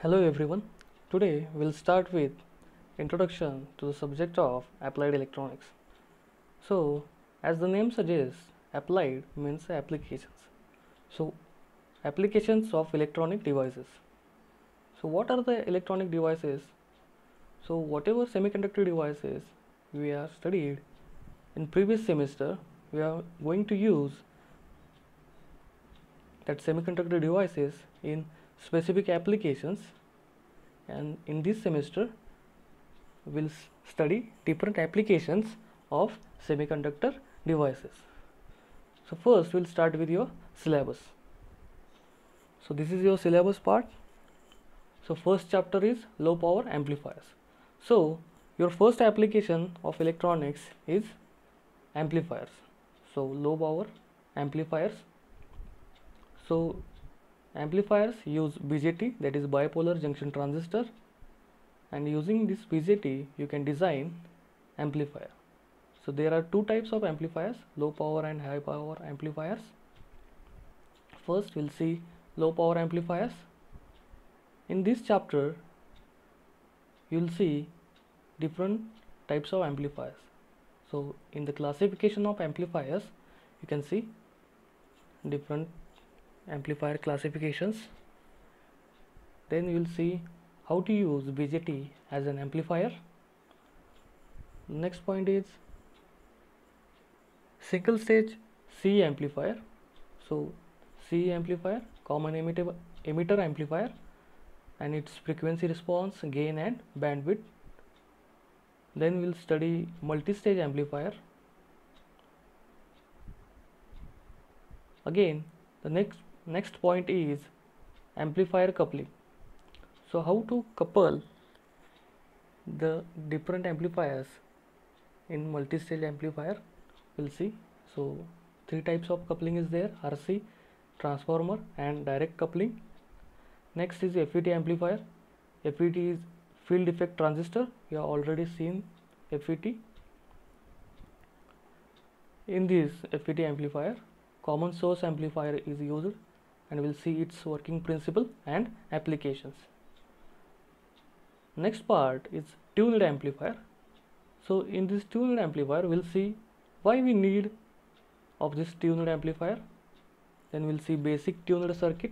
Hello everyone. Today we'll start with introduction to the subject of applied electronics. So, as the name suggests, applied means applications. So, applications of electronic devices. So, what are the electronic devices? So, whatever semiconductor devices we have studied in previous semester, we are going to use that semiconductor devices in specific applications, and in this semester we'll study different applications of semiconductor devices. So first we'll start with your syllabus. So this is your syllabus part. So first chapter is low power amplifiers. So your first application of electronics is amplifiers. So low power amplifiers. So amplifiers use BJT, that is bipolar junction transistor, and using this BJT you can design amplifier. So there are two types of amplifiers, low power and high power amplifiers. First we'll see low power amplifiers. In this chapter you'll see different types of amplifiers. So in the classification of amplifiers you can see different amplifier classifications. Then you'll see how to use BJT as an amplifier. Next point is single stage CE amplifier. So CE amplifier, common emitter amplifier, and its frequency response, gain and bandwidth. Then we'll study multi-stage amplifier. Again, the next point is amplifier coupling. So how to couple the different amplifiers in multi-stage amplifier we'll see. So three types of coupling is there: RC, transformer and direct coupling. Next is FET amplifier. FET is field effect transistor. You have already seen FET. In this FET amplifier, common source amplifier is used, and we'll see its working principle and applications. Next part is tuned amplifier. So in this tuned amplifier we'll see why we need of this tuned amplifier. Then we'll see basic tuned circuit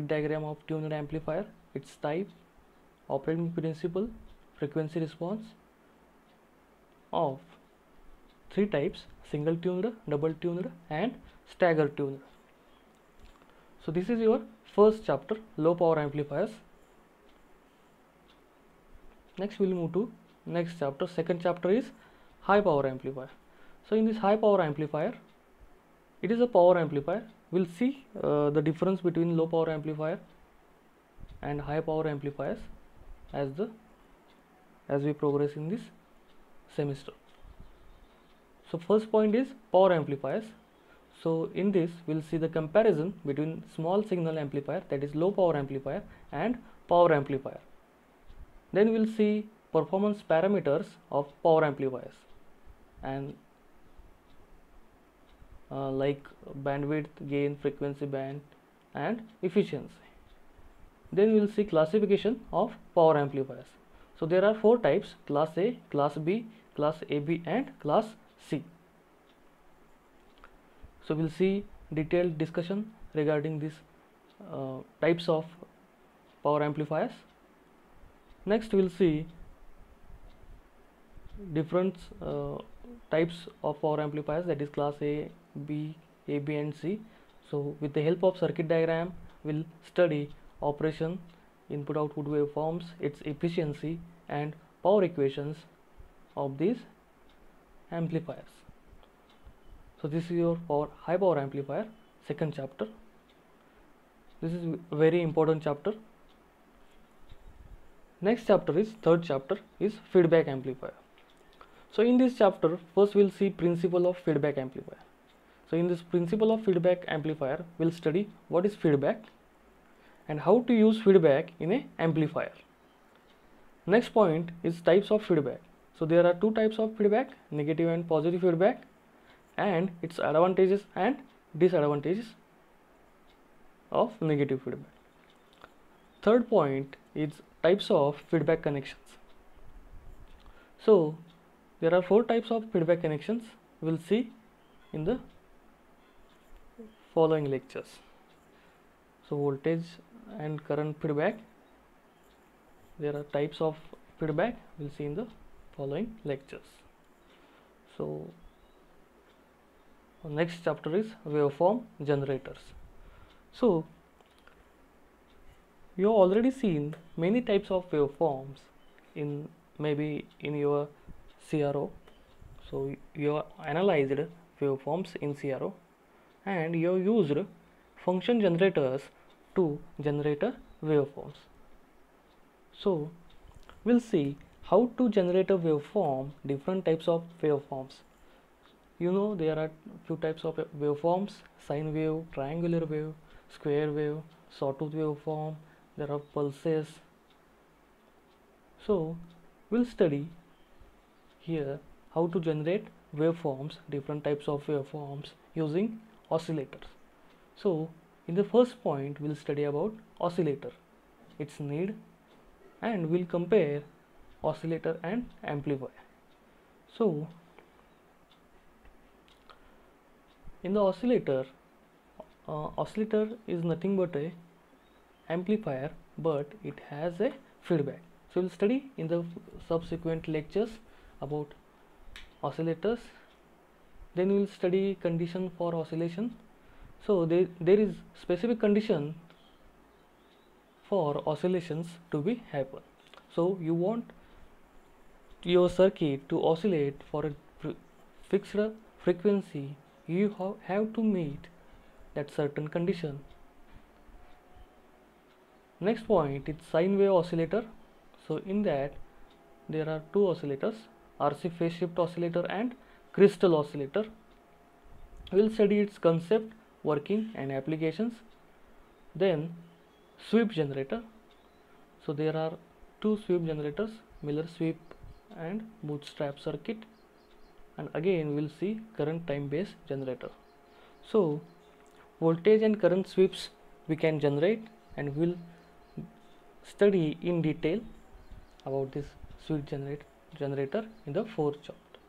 diagram of tuned amplifier, its type, operating principle, frequency response of three types: single tuned, double tuned and stagger tuned. So this is your first chapter, low power amplifiers. Next we'll move to next chapter. Second chapter is high power amplifier. So in this high power amplifier, it is a power amplifier. We'll see the difference between low power amplifier and high power amplifiers as we progress in this semester. So first point is power amplifiers. So in this we'll see the comparison between small signal amplifier, that is low power amplifier, and power amplifier. Then we'll see performance parameters of power amplifiers, and like bandwidth, gain, frequency band and efficiency. Then we'll see classification of power amplifiers. So there are four types: class A, class B, class AB and class C. So we'll see detailed discussion regarding these types of power amplifiers. Next we'll see different types of power amplifiers, that is class A, B, AB and C. So with the help of circuit diagram we'll study operation, input output waveforms, its efficiency and power equations of these amplifiers. So this is your high power amplifier, second chapter. This is a very important chapter. Next chapter is third chapter, is feedback amplifier. So in this chapter first we'll see principle of feedback amplifier. So in this principle of feedback amplifier we'll study what is feedback and how to use feedback in a amplifier. Next point is types of feedback. So there are two types of feedback, negative and positive feedback, and its advantages and disadvantages of negative feedback. third point is types of feedback connections. So there are 4 types of feedback connections we'll see in the following lectures. So voltage and current feedback, there are types of feedback we'll see in the following lectures. So next chapter is waveform generators. So you have already seen many types of waveforms in maybe in your CRO. So you have analyzed waveforms in CRO and you have used function generators to generate waveforms. So we'll see how to generate a waveform, different types of waveforms. You know there are few types of waveforms: sine wave, triangular wave, square wave, sawtooth waveform. There are pulses. So we'll study here how to generate waveforms, different types of waveforms using oscillators. So in the first point we'll study about oscillator, its need, and we'll compare oscillator and amplifier. So in the oscillator, oscillator is nothing but a amplifier, but it has a feedback. So we'll study in the subsequent lectures about oscillators. Then we'll study condition for oscillation. So there is specific condition for oscillations to be happen. So you want your circuit to oscillate for a fixed frequency, you have to meet that certain condition. Next point is sine wave oscillator. So in that there are 2 oscillators, RC phase shift oscillator and crystal oscillator. We will study its concept, working and applications. Then sweep generator. So there are 2 sweep generators, Miller sweep and bootstrap circuit, and again we will see current time based generator. So voltage and current sweeps we can generate, and we will study in detail about this sweep generator in the 4th chapter.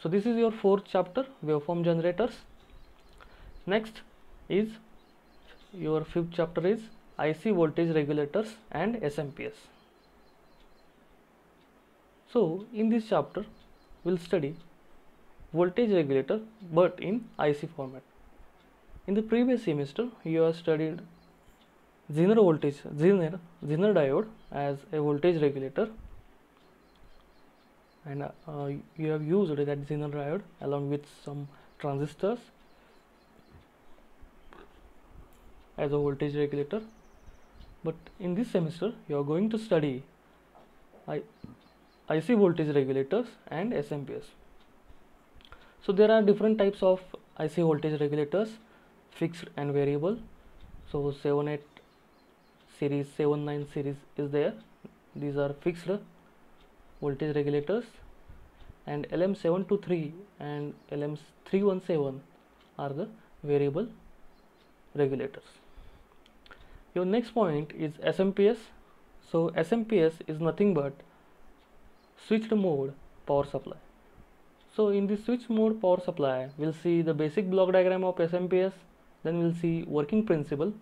So this is your 4th chapter, waveform generators. Next is your 5th chapter is IC voltage regulators and SMPS. So in this chapter we'll study voltage regulator but in IC format. In the previous semester you have studied Zener diode as a voltage regulator, and you have used that Zener diode along with some transistors as a voltage regulator. But in this semester you are going to study IC voltage regulators and SMPS. So there are different types of IC voltage regulators, fixed and variable. So 78 series, 79 series is there. These are fixed voltage regulators, and LM723 and LM317 are the variable regulators. Your next point is SMPS. So SMPS is nothing but switched mode power supply. So in this switched mode power supply we'll see the basic block diagram of SMPS, then we'll see working principle,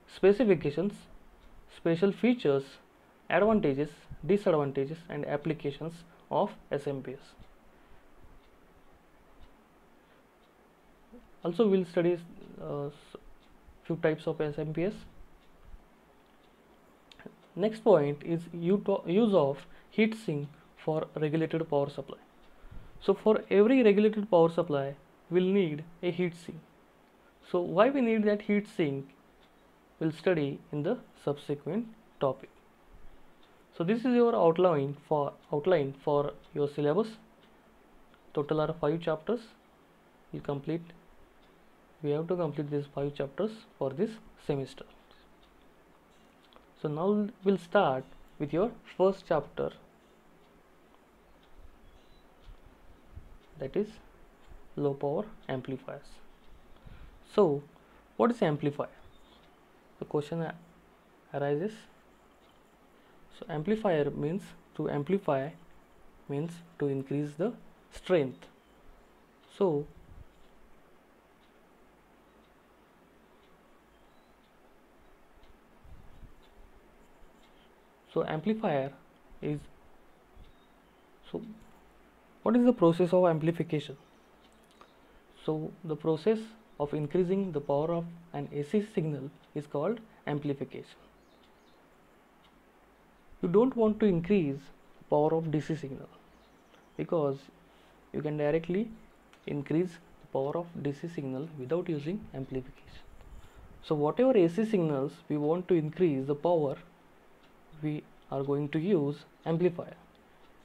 specifications, special features, advantages, disadvantages and applications of SMPS. Also we'll study few types of SMPS. Next point is use of heat sink for regulated power supply. So for every regulated power supply we'll need a heat sink. So why we need that heat sink we'll study in the subsequent topic. So this is your outline for your syllabus. Total are 5 chapters. We have to complete these 5 chapters for this semester. So now we'll start with your first chapter, that is low power amplifiers. So what is amplifier? The question arises, So amplifier means to amplify means to increase the strength. So amplifier is, so what is the process of amplification? So the process of increasing the power of an AC signal is called amplification. You don't want to increase power of DC signal because you can directly increase the power of DC signal without using amplification. So whatever AC signals we want to increase the power, we are going to use amplifier,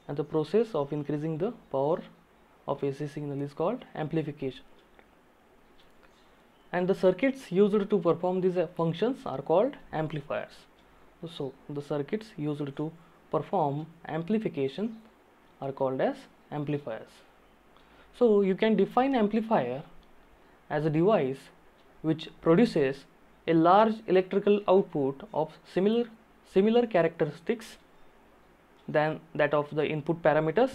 and the process of increasing the power of AC signal is called amplification. And the circuits used to perform these functions are called amplifiers. So the circuits used to perform amplification are called as amplifiers. So you can define amplifier as a device which produces a large electrical output of similar characteristics than that of the input parameters.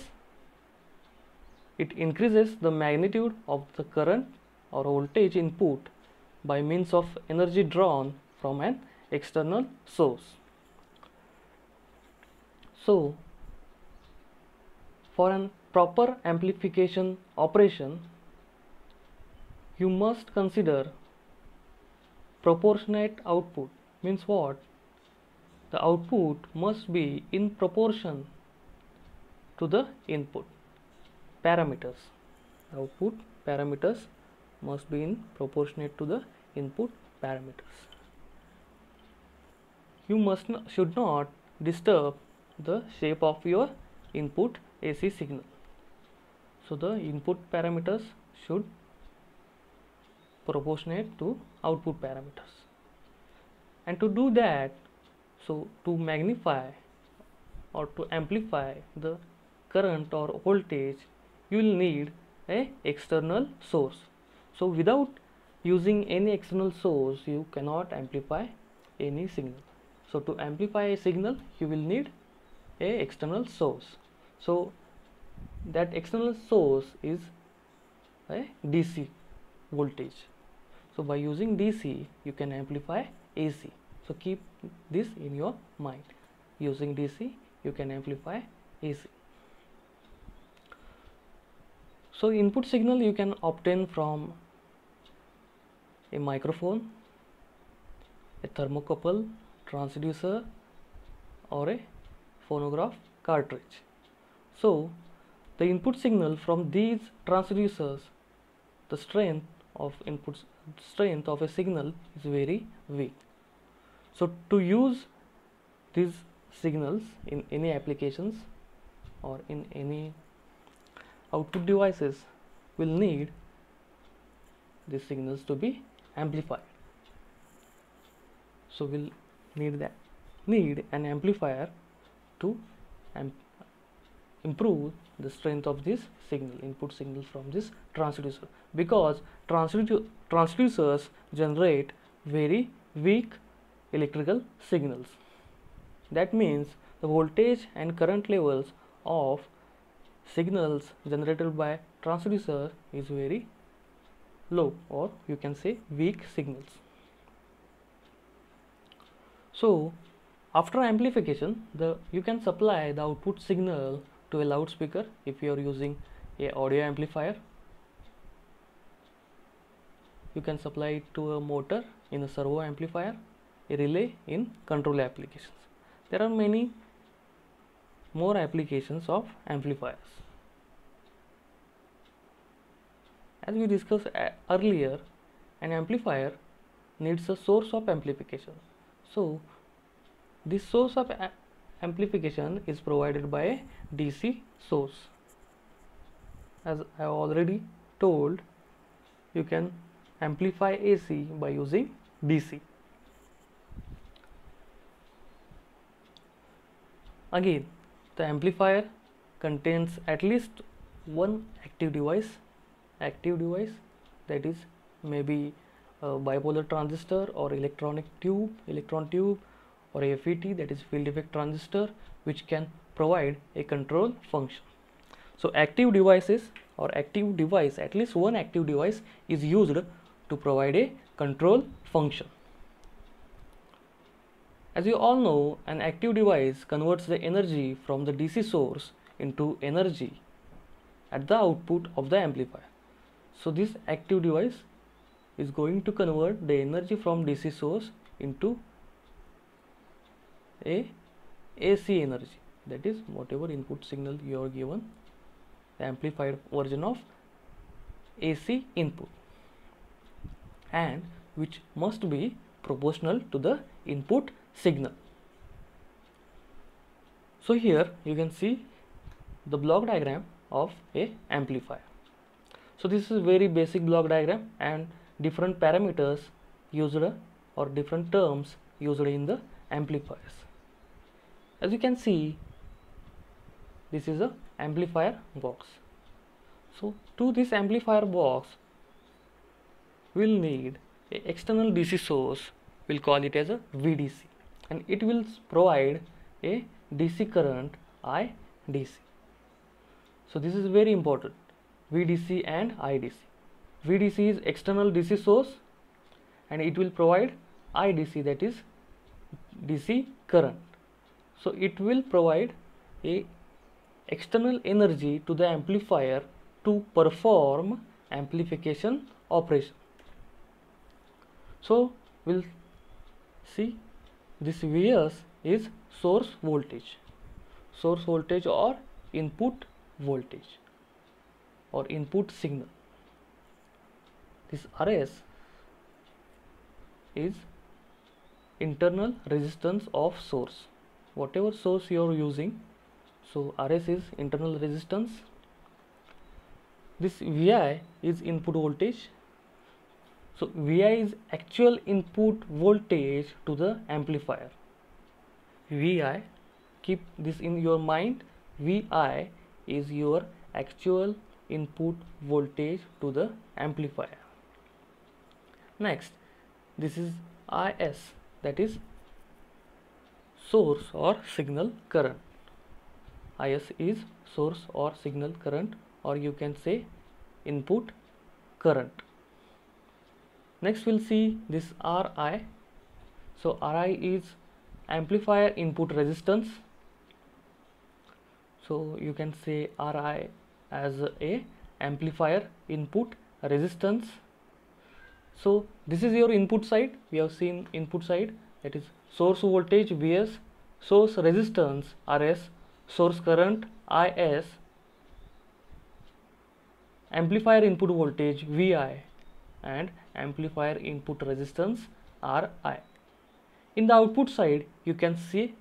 It increases the magnitude of the current or voltage input by means of energy drawn from an external source. So for a proper amplification operation, you must consider proportionate output. Means what? The output must be in proportion to the input parameters. Output parameters must be in proportionate to the input parameters. You should not disturb the shape of your input AC signal. So the input parameters should proportionate to output parameters. And to do that, so to magnify or to amplify the current or voltage, you will need a external source. So without using any external source, you cannot amplify any signal. So to amplify a signal, you will need a external source. So that external source is a DC voltage. So by using DC, you can amplify AC. So keep this in your mind. Using DC, you can amplify AC. So input signal you can obtain from a microphone, a thermocouple, transducer, or a phonograph cartridge. So the input signal from these transducers, the strength of a signal is very weak. So to use these signals in any applications or in any output devices, will need these signals to be amplified. So we'll need an amplifier to improve the strength of this signal, input signal from this transducer, because transducers generate very weak electrical signals. That means the voltage and current levels of signals generated by transducer is very low, or you can say weak signals. So after amplification, you can supply the output signal to a loudspeaker if you are using a audio amplifier. You can supply it to a motor in a servo amplifier, a relay in control applications. There are many more applications of amplifiers. As we discussed earlier, an amplifier needs a source of amplification. So this source of amplification is provided by a DC source. As I have already told, you can amplify AC by using DC. Again, the amplifier contains at least one active device, that is maybe a bipolar transistor or electron tube, or a FET, that is field effect transistor, which can provide a control function. So active devices or active device, at least one active device is used to provide a control function. As you all know, an active device converts the energy from the DC source into energy at the output of the amplifier. So this active device is going to convert the energy from DC source into a AC energy, that is whatever input signal you are given, the amplified version of AC input, and which must be proportional to the input signal. So here you can see the block diagram of a amplifier. So this is very basic block diagram, and different parameters used or different terms used in the amplifiers. As you can see, this is a amplifier box. So to this amplifier box, we'll need a external DC source. We'll call it as a VDC, and it will provide a DC current IDC. So this is very important, VDC and IDC. VDC is external DC source, and it will provide IDC, that is DC current. So it will provide a external energy to the amplifier to perform amplification operation. So we'll see this Vs is source voltage or input voltage or input signal. This Rs is internal resistance of source, whatever source you are using. So Rs is internal resistance. This Vi is input voltage. So Vi is actual input voltage to the amplifier. Vi, keep this in your mind, Vi is your actual input voltage to the amplifier. Next, this is Is, that is source or signal current. Is is source or signal current, or you can say input current. Next we'll see this Ri. So Ri is amplifier input resistance. So you can say Ri as a amplifier input resistance. So this is your input side. We have seen input side, that is source voltage Vs, source resistance Rs, source current Is, amplifier input voltage Vi, and amplifier input resistance Ri. In the output side you can see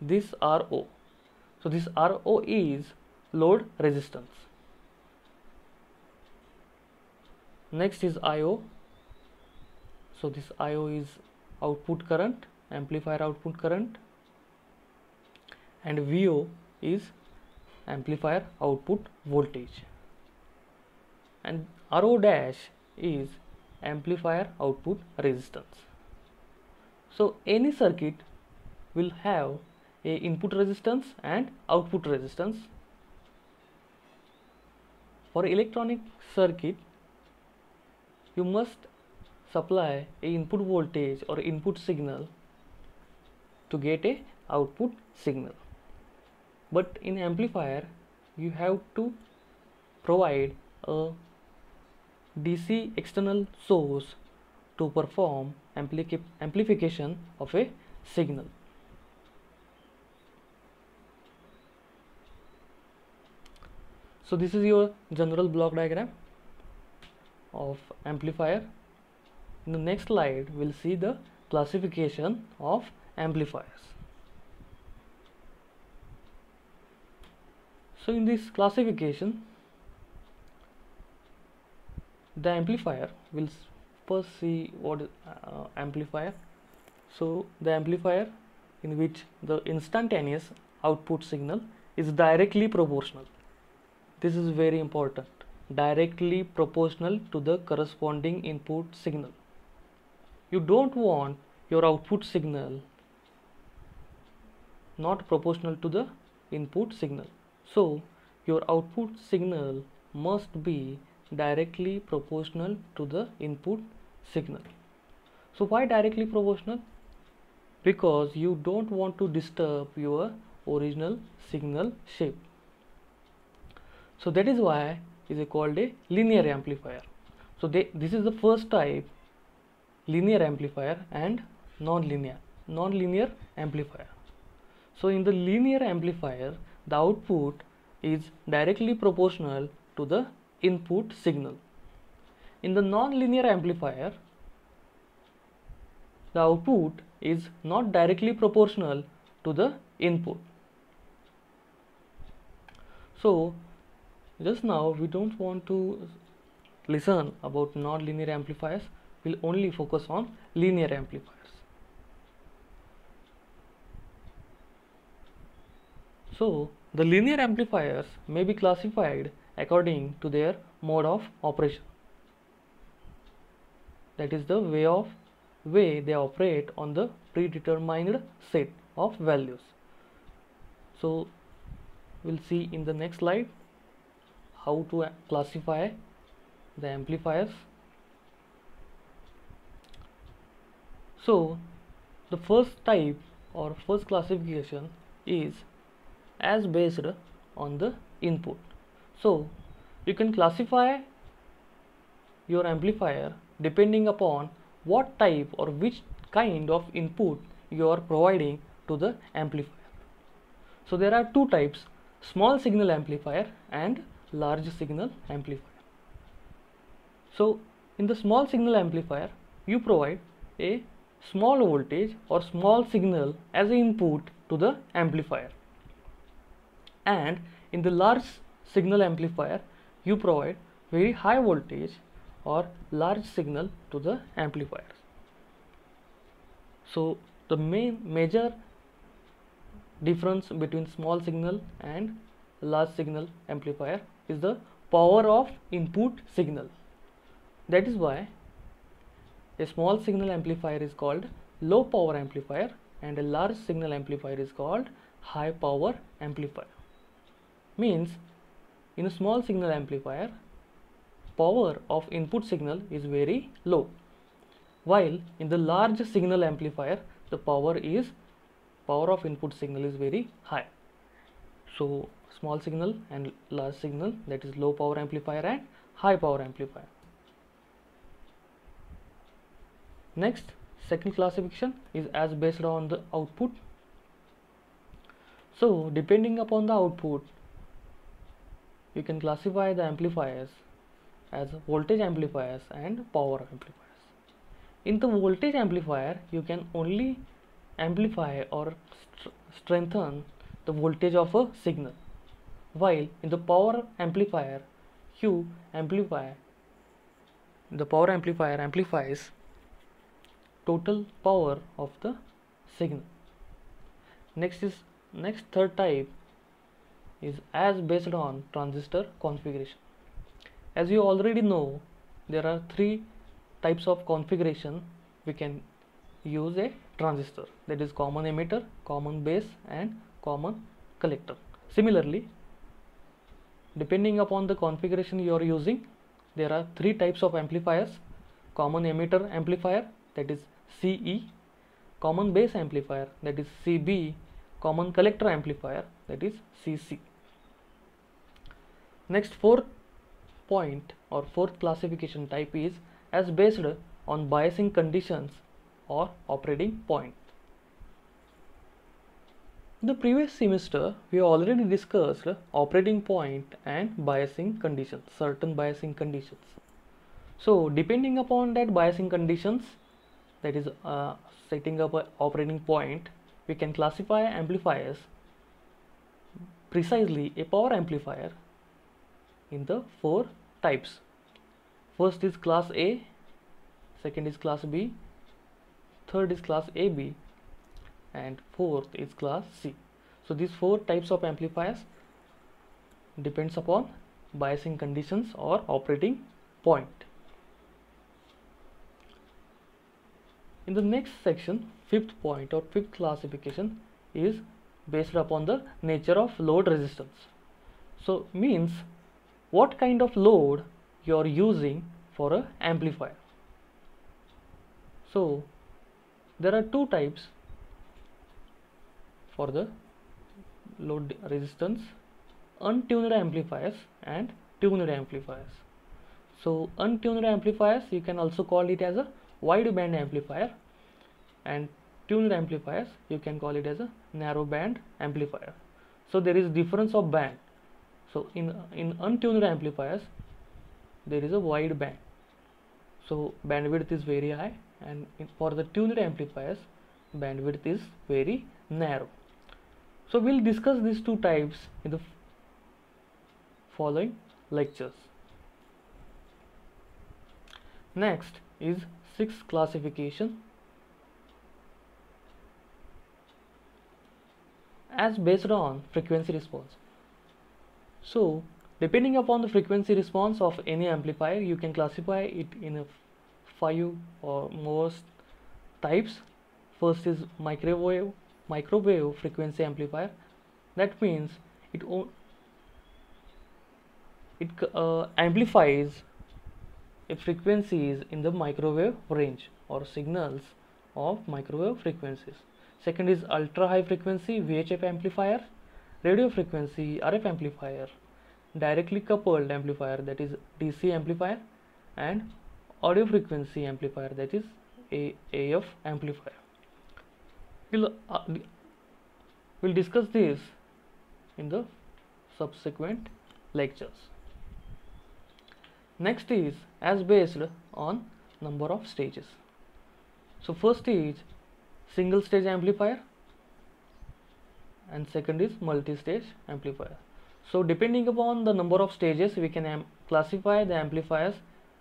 this Ro. So this Ro is load resistance. Next is I/O. So this I/O is output current, amplifier output current, and VO is amplifier output voltage, and RO dash is amplifier output resistance. So any circuit will have a input resistance and output resistance. For electronic circuit, you must supply a input voltage or input signal to get a output signal. But in amplifier, you have to provide a DC external source to perform amplification of a signal. So this is your general block diagram of amplifier. In the next slide, we'll see the classification of amplifiers. So in this classification, the amplifier, will first see what is amplifier. So the amplifier in which the instantaneous output signal is directly proportional. This is very important, directly proportional to the corresponding input signal. You don't want your output signal not proportional to the input signal. So your output signal must be directly proportional to the input signal. So why directly proportional? Because you don't want to disturb your original signal shape. So that is why it is called a linear amplifier. So this is the first type, linear amplifier and non-linear amplifier. So in the linear amplifier, the output is directly proportional to the input signal. In the non-linear amplifier, the output is not directly proportional to the input. So just now we don't want to listen about non-linear amplifiers, we'll only focus on linear amplifiers. So the linear amplifiers may be classified according to their mode of operation. That is the way they operate on the predetermined set of values. So we'll see in the next slide how to classify the amplifiers. So the first type or first classification is as based on the input. So you can classify your amplifier depending upon what type or which kind of input you are providing to the amplifier. So there are two types, small signal amplifier and large signal amplifier. So in the small signal amplifier, you provide a small voltage or small signal as an input to the amplifier, and in the large signal amplifier you provide very high voltage or large signal to the amplifier. So the major difference between small signal and large signal amplifier is the power of input signal. That is why a small signal amplifier is called low power amplifier and a large signal amplifier is called high power amplifier. Means in a small signal amplifier, power of input signal is very low, while in the large signal amplifier the power of input signal is very high. So small signal and large signal, that is low power amplifier and high power amplifier. Next, second classification is as based on the output. So depending upon the output, you can classify the amplifiers as voltage amplifiers and power amplifiers. In the voltage amplifier, you can only amplify or strengthen the voltage of a signal, while in the power amplifier amplifies total power of the signal. Next third type is as based on transistor configuration. As you already know, there are three types of configuration we can use a transistor, that is common emitter, common base and common collector. Similarly, depending upon the configuration you are using, there are three types of amplifiers: common emitter amplifier, that is CE, common base amplifier, that is CB, common collector amplifier, that is CC. Next, fourth point or fourth classification type is as based on biasing conditions or operating point. In the previous semester, we already discussed operating point and biasing conditions, certain biasing conditions. So depending upon that biasing conditions, that is setting up an operating point, we can classify amplifiers, precisely a power amplifier, in the four types. First is class A, second is class B, third is class AB, and fourth is class C. So these four types of amplifiers depends upon biasing conditions or operating point. In the next section, fifth point or fifth classification is based upon the nature of load resistance. So means what kind of load you are using for a amplifier. So there are two types for the load resistance: untuned amplifiers and tuned amplifiers. So untuned amplifiers, you can also call it as a wide band amplifier, and tuned amplifiers, you can call it as a narrow band amplifier. So there is difference of band. So in untuned amplifiers there is a wide band, so bandwidth is very high, and for the tuned amplifiers bandwidth is very narrow. So we'll discuss these two types in the following lectures. Next is sixth classification as based on frequency response. So depending upon the frequency response of any amplifier, you can classify it in a 5 or more types. First is microwave frequency amplifier. That means it amplifies frequencies in the microwave range or signals of microwave frequencies. Second is ultra high frequency VHF amplifier, radio frequency RF amplifier, directly coupled amplifier, that is DC amplifier, and audio frequency amplifier, that is AF amplifier. We'll discuss this in the subsequent lectures. Next is as based on number of stages. So first is single stage amplifier and second is multi-stage amplifier. So depending upon the number of stages, we can classify the amplifiers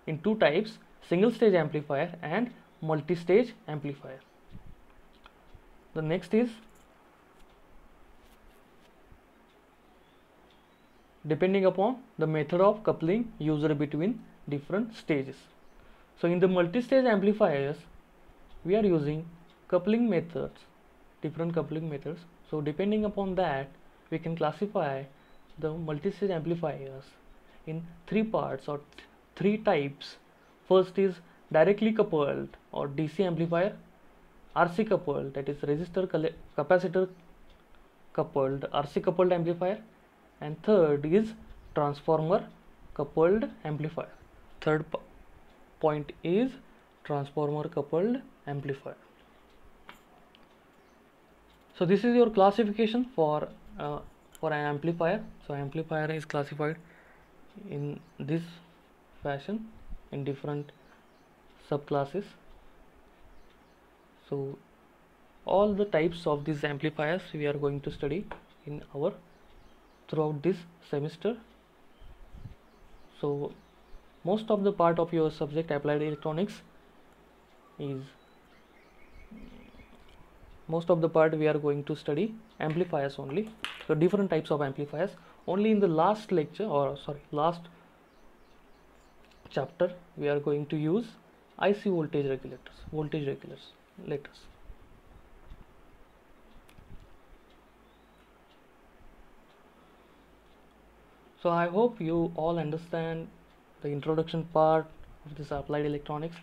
in two types: single stage amplifier and multi-stage amplifier. The next is depending upon the method of coupling used between different stages. So in the multi-stage amplifiers we are using coupling methods, different coupling methods. So depending upon that, we can classify the multi-stage amplifiers in three parts or three types. First is directly coupled or DC amplifier, RC coupled, that is resistor capacitor coupled RC coupled amplifier, and third is transformer coupled amplifier. Third point is transformer coupled amplifier. So this is your classification for an amplifier. So amplifier is classified in this fashion in different subclasses. So all the types of these amplifiers we are going to study in our throughout this semester. So most of the part of your subject applied electronics is most of the part we are going to study amplifiers only. So different types of amplifiers. Only in the last lecture, or sorry, last chapter, we are going to use IC voltage regulators. So I hope you all understand the introduction part of this applied electronics.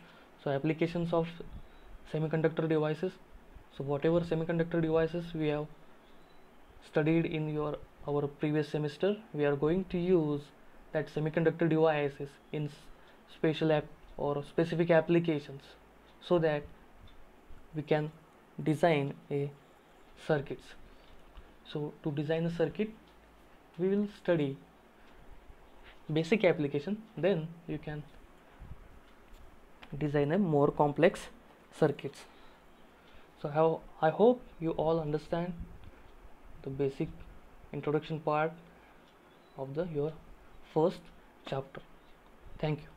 So applications of semiconductor devices. So whatever semiconductor devices we have studied in our previous semester, we are going to use that semiconductor devices in special or specific applications, so that we can design a circuits. So to design a circuit, we will study basic application, then you can design a more complex circuits. So I hope you all understand the basic introduction part of your first chapter. Thank you.